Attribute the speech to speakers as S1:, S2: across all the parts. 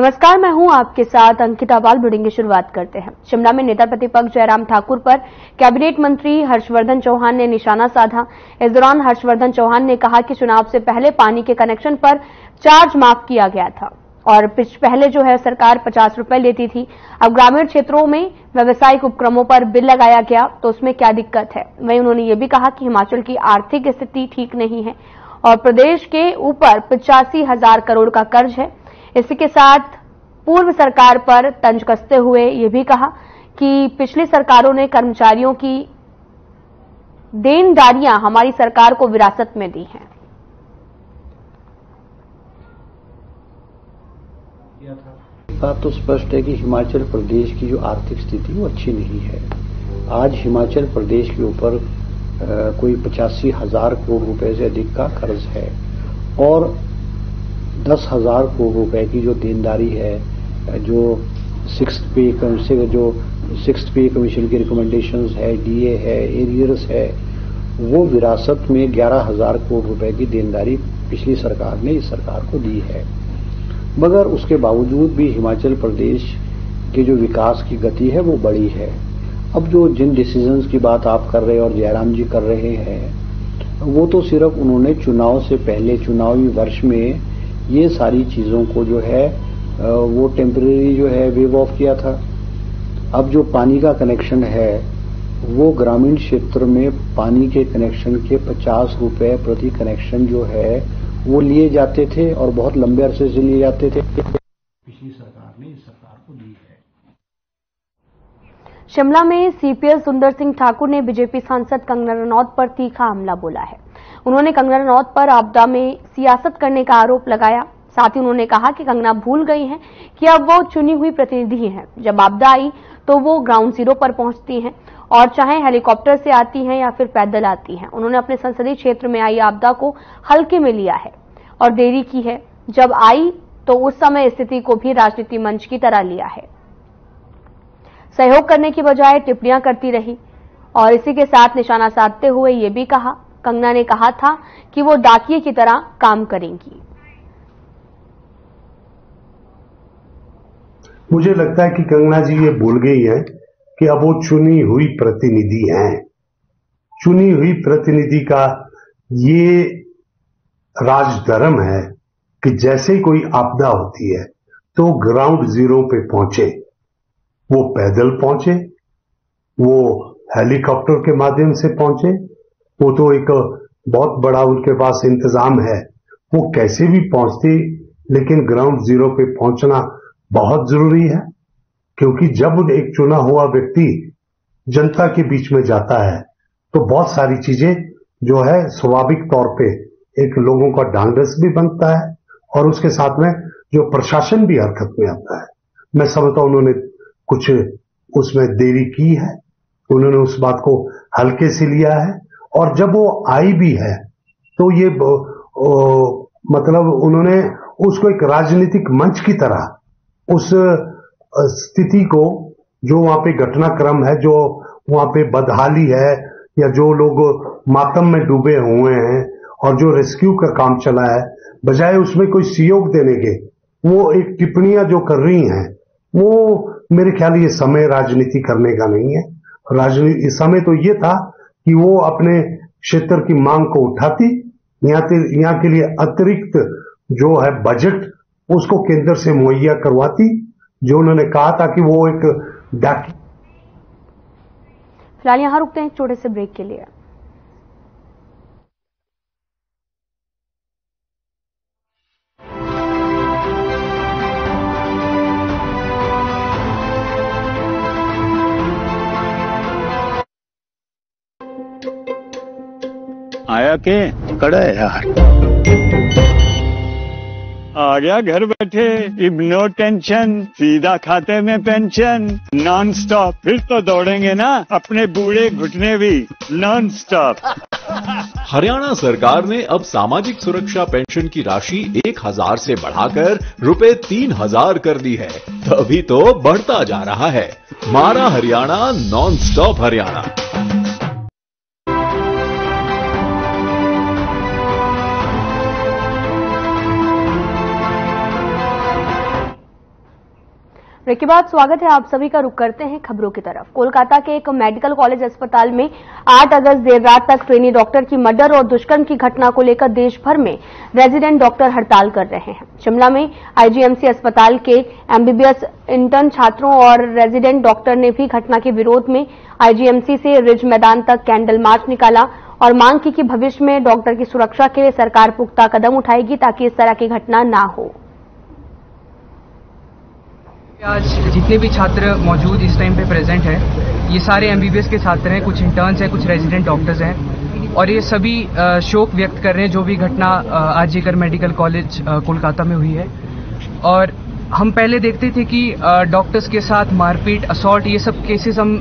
S1: नमस्कार, मैं हूं आपके साथ अंकिता बाल। बुलेटिन की शुरुआत करते हैं। शिमला में नेता प्रतिपक्ष जयराम ठाकुर पर कैबिनेट मंत्री हर्षवर्धन चौहान ने निशाना साधा। इस दौरान हर्षवर्धन चौहान ने कहा कि चुनाव से पहले पानी के कनेक्शन पर चार्ज माफ किया गया था और पहले जो है सरकार 50 रुपए लेती थी। अब ग्रामीण क्षेत्रों में व्यावसायिक उपक्रमों पर बिल लगाया गया तो उसमें क्या दिक्कत है। वहीं उन्होंने ये भी कहा कि हिमाचल की आर्थिक स्थिति ठीक नहीं है और प्रदेश के ऊपर 85,000 करोड़ का कर्ज है। इसी के साथ पूर्व सरकार पर तंज कसते हुए ये भी कहा कि पिछली सरकारों ने कर्मचारियों की देनदारियां हमारी सरकार को विरासत में दी हैं।
S2: बात तो स्पष्ट है कि हिमाचल प्रदेश की जो आर्थिक स्थिति वो अच्छी नहीं है। आज हिमाचल प्रदेश के ऊपर कोई 85,000 करोड़ रुपए से अधिक का कर्ज है और 10,000 करोड़ रुपए की जो देनदारी है, जो सिक्स्थ पे कमीशन की रिकमेंडेशंस है, डीए है, एरियर्स है, वो विरासत में 11,000 करोड़ रुपए की देनदारी पिछली सरकार ने इस सरकार को दी है। मगर उसके बावजूद भी हिमाचल प्रदेश के जो विकास की गति है वो बड़ी है। अब जो जिन डिसीजंस की बात आप कर रहे हैं और जयराम जी कर रहे हैं, वो तो सिर्फ उन्होंने चुनाव से पहले चुनावी वर्ष में ये सारी चीजों को जो है वो टेम्परेरी जो है वेव ऑफ किया था। अब जो पानी का कनेक्शन है वो ग्रामीण क्षेत्र में पानी के कनेक्शन के 50 रुपए प्रति कनेक्शन जो है वो लिए जाते थे और बहुत लंबे अरसे से लिए जाते थे। पिछली सरकार ने इस सरकार को दी है।
S1: शिमला में सीपीएल सुंदर सिंह ठाकुर ने बीजेपी सांसद कंगना रनौत पर तीखा हमला बोला है। उन्होंने कंगना रनौत पर आपदा में सियासत करने का आरोप लगाया। साथ ही उन्होंने कहा कि कंगना भूल गई हैं कि अब वो चुनी हुई प्रतिनिधि हैं। जब आपदा आई तो वो ग्राउंड जीरो पर पहुंचती हैं और चाहे हेलीकॉप्टर से आती हैं या फिर पैदल आती हैं। उन्होंने अपने संसदीय क्षेत्र में आई आपदा को हल्के में लिया है और देरी की है। जब आई तो उस समय स्थिति को भी राजनीति मंच की तरह लिया है। सहयोग करने की बजाय टिप्पणियां करती रही और इसी के साथ निशाना साधते हुए ये भी कहा, कंगना ने कहा था कि वो डाकिये की तरह काम करेंगी।
S3: मुझे लगता है कि कंगना जी ये भूल गई है कि अब वो चुनी हुई प्रतिनिधि हैं। चुनी हुई प्रतिनिधि का ये राजधर्म है कि जैसे ही कोई आपदा होती है तो ग्राउंड जीरो पे पहुंचे। वो पैदल पहुंचे, वो हेलीकॉप्टर के माध्यम से पहुंचे, वो तो एक बहुत बड़ा उनके पास इंतजाम है, वो कैसे भी पहुंचते, लेकिन ग्राउंड जीरो पे पहुंचना बहुत जरूरी है। क्योंकि जब एक चुना हुआ व्यक्ति जनता के बीच में जाता है तो बहुत सारी चीजें जो है स्वाभाविक तौर पे एक लोगों का ढांढस भी बनता है और उसके साथ में जो प्रशासन भी हरकत में आता है। मैं समझता हूं उन्होंने कुछ उसमें देरी की है, उन्होंने उस बात को हल्के से लिया है और जब वो आई भी है तो ये मतलब उन्होंने उसको एक राजनीतिक मंच की तरह उस स्थिति को, जो वहां पे घटनाक्रम है, जो वहां पे बदहाली है या जो लोग मातम में डूबे हुए हैं और जो रेस्क्यू का काम चला है, बजाय उसमें कोई सहयोग देने के वो एक टिप्पणियां जो कर रही हैं, वो मेरे ख्याल ये समय राजनीति करने का नहीं है। राजनीति समय तो ये था कि वो अपने क्षेत्र की मांग को उठाती, यहाँ के लिए अतिरिक्त जो है बजट उसको केंद्र से मुहैया करवाती, जो उन्होंने कहा था कि वो एक डाक।
S1: फिलहाल यहां रुकते हैं एक छोटे से ब्रेक के लिए।
S4: आया के कड़ा है यार, आ गया घर बैठे, अब नो टेंशन, सीधा खाते में पेंशन, नॉन स्टॉप। फिर तो दौड़ेंगे ना अपने बूढ़े घुटने भी नॉन स्टॉप।
S5: हरियाणा सरकार ने अब सामाजिक सुरक्षा पेंशन की राशि 1,000 से बढ़ाकर रुपए 3,000 कर दी है। तभी तो बढ़ता जा रहा है हमारा Haryana, non stop Haryana.
S1: Break के बाद स्वागत है आप सभी का। रुख करते हैं खबरों की तरफ। कोलकाता के एक मेडिकल कॉलेज अस्पताल में 8 अगस्त देर रात तक ट्रेनी डॉक्टर की मर्डर और दुष्कर्म की घटना को लेकर देश भर में रेजिडेंट डॉक्टर हड़ताल कर रहे हैं। शिमला में आईजीएमसी अस्पताल के एमबीबीएस इंटर्न छात्रों और रेजिडेंट डॉक्टर ने भी घटना के विरोध में आईजीएमसी से रिज मैदान तक कैंडल मार्च निकाला और मांग की कि भविष्य में डॉक्टर की सुरक्षा के लिए सरकार पुख्ता कदम उठाएगी ताकि इस तरह की घटना ना हो।
S6: आज जितने भी छात्र मौजूद इस टाइम पे प्रेजेंट हैं, ये सारे एमबीबीएस के छात्र हैं, कुछ इंटर्न्स हैं, कुछ रेजिडेंट डॉक्टर्स हैं और ये सभी शोक व्यक्त कर रहे हैं जो भी घटना आरजीकर मेडिकल कॉलेज कोलकाता में हुई है। और हम पहले देखते थे कि डॉक्टर्स के साथ मारपीट, असॉल्ट, ये सब केसेस हम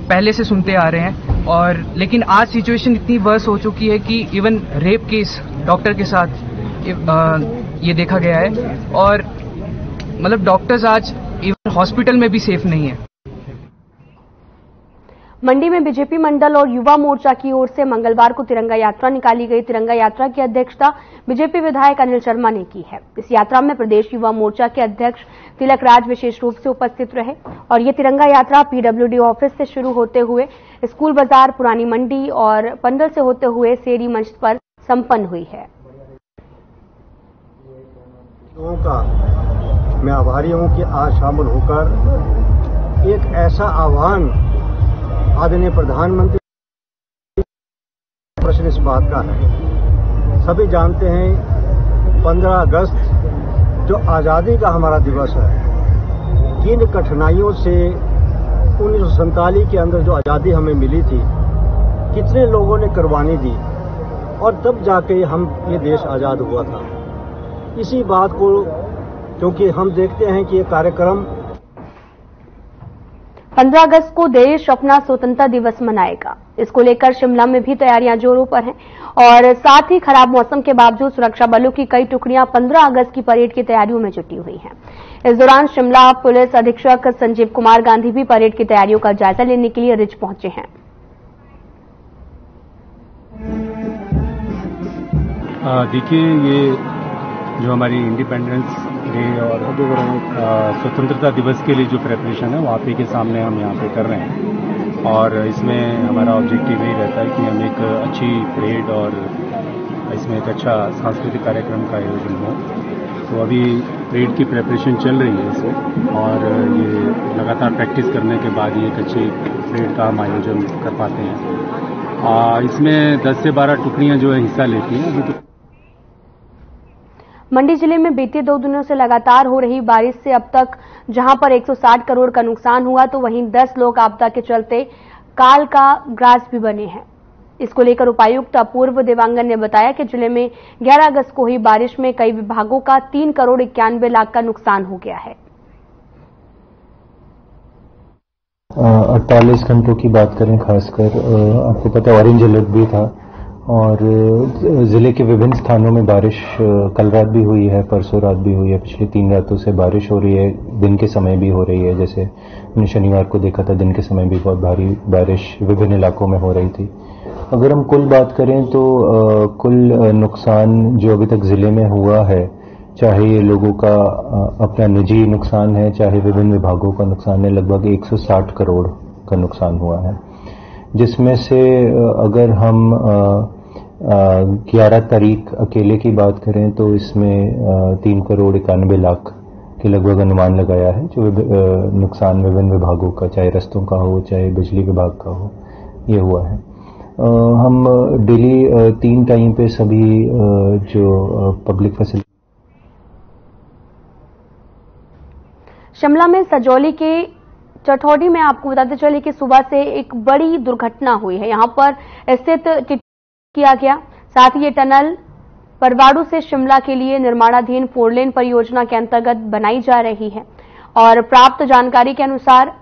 S6: पहले से सुनते आ रहे हैं और लेकिन आज सिचुएशन इतनी वर्स हो चुकी है कि इवन रेप केस डॉक्टर के साथ ये देखा गया है और मतलब डॉक्टर्स आज इवन हॉस्पिटल में भी सेफ नहीं है।
S1: मंडी में बीजेपी मंडल और युवा मोर्चा की ओर से मंगलवार को तिरंगा यात्रा निकाली गई। तिरंगा यात्रा की अध्यक्षता बीजेपी विधायक अनिल शर्मा ने की है। इस यात्रा में प्रदेश युवा मोर्चा के अध्यक्ष तिलक राज विशेष रूप से उपस्थित रहे और ये तिरंगा यात्रा पीडब्ल्यूडी ऑफिस से शुरू होते हुए स्कूल बाजार, पुरानी मंडी और पंडल से होते हुए सेरी मंच पर संपन्न हुई है।
S7: मैं आभारी हूं कि आज शामिल होकर एक ऐसा आह्वान आदरणीय प्रधानमंत्री प्रश्न इस बात का है। सभी जानते हैं 15 अगस्त जो आज़ादी का हमारा दिवस है, किन कठिनाइयों से 1947 के अंदर जो आज़ादी हमें मिली थी, कितने लोगों ने कुर्बानी दी और तब जाके ये देश आज़ाद हुआ था। इसी बात को क्योंकि हम देखते हैं कि ये कार्यक्रम
S1: 15 अगस्त को देश अपना स्वतंत्रता दिवस मनाएगा। इसको लेकर शिमला में भी तैयारियां जोरों पर हैं और साथ ही खराब मौसम के बावजूद सुरक्षा बलों की कई टुकड़ियां 15 अगस्त की परेड की तैयारियों में जुटी हुई हैं। इस दौरान शिमला पुलिस अधीक्षक संजीव कुमार गांधी भी परेड की तैयारियों का जायजा लेने के लिए रिज पहुंचे हैं।
S8: देखिए, ये जो हमारी इंडिपेंडेंस डे और स्वतंत्रता दिवस के लिए जो प्रेपरेशन है वो आप ही के सामने हम यहाँ पे कर रहे हैं और इसमें हमारा ऑब्जेक्टिव यही रहता है कि हम एक अच्छी परेड और इसमें एक अच्छा सांस्कृतिक कार्यक्रम का आयोजन हो। तो अभी परेड की प्रेपरेशन चल रही है इसे और ये लगातार प्रैक्टिस करने के बाद ही एक अच्छी परेड का हम आयोजन कर पाते हैं। इसमें 10 से 12 टुकड़ियाँ जो है हिस्सा लेती हैं।
S1: मंडी जिले में बीते 2 दिनों से लगातार हो रही बारिश से अब तक जहां पर 160 करोड़ का नुकसान हुआ तो वहीं 10 लोग आपदा के चलते काल का ग्रास भी बने हैं। इसको लेकर उपायुक्त अपूर्व देवांगन ने बताया कि जिले में 11 अगस्त को हुई बारिश में कई विभागों का 3 करोड़ 91 लाख का नुकसान हो गया है।
S9: 48 घंटों की बात करें, खासकर आपको पता है ऑरेंज अलर्ट भी था और जिले के विभिन्न स्थानों में बारिश कल रात भी हुई है, परसों रात भी हुई है, पिछली 3 रातों से बारिश हो रही है, दिन के समय भी हो रही है। जैसे हमने शनिवार को देखा था, दिन के समय भी बहुत भारी बारिश विभिन्न इलाकों में हो रही थी। अगर हम कुल बात करें तो कुल नुकसान जो अभी तक जिले में हुआ है, चाहे ये लोगों का अपना निजी नुकसान है, चाहे विभिन्न विभागों का नुकसान है, लगभग 160 करोड़ का नुकसान हुआ है। जिसमें से अगर हम 11 तारीख अकेले की बात करें तो इसमें 3 करोड़ 91 लाख के लगभग अनुमान लगाया है जो नुकसान विभिन्न विभागों का, चाहे रस्तों का हो, चाहे बिजली विभाग का हो, ये हुआ है। हम डेली 3 टाइम पे सभी जो पब्लिक फैसिलिटी।
S1: शिमला में सजौली के चटौड़ी में आपको बताते चले कि सुबह से एक बड़ी दुर्घटना हुई है। यहां पर स्थित किया गया, साथ ही ये टनल परवाड़ू से शिमला के लिए निर्माणाधीन 4 लेन परियोजना के अंतर्गत बनाई जा रही है और प्राप्त जानकारी के अनुसार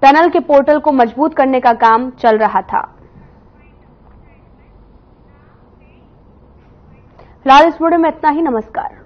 S1: टनल के पोर्टल को मजबूत करने का काम चल रहा था। फिलहाल इस वीडियो में इतना ही। नमस्कार।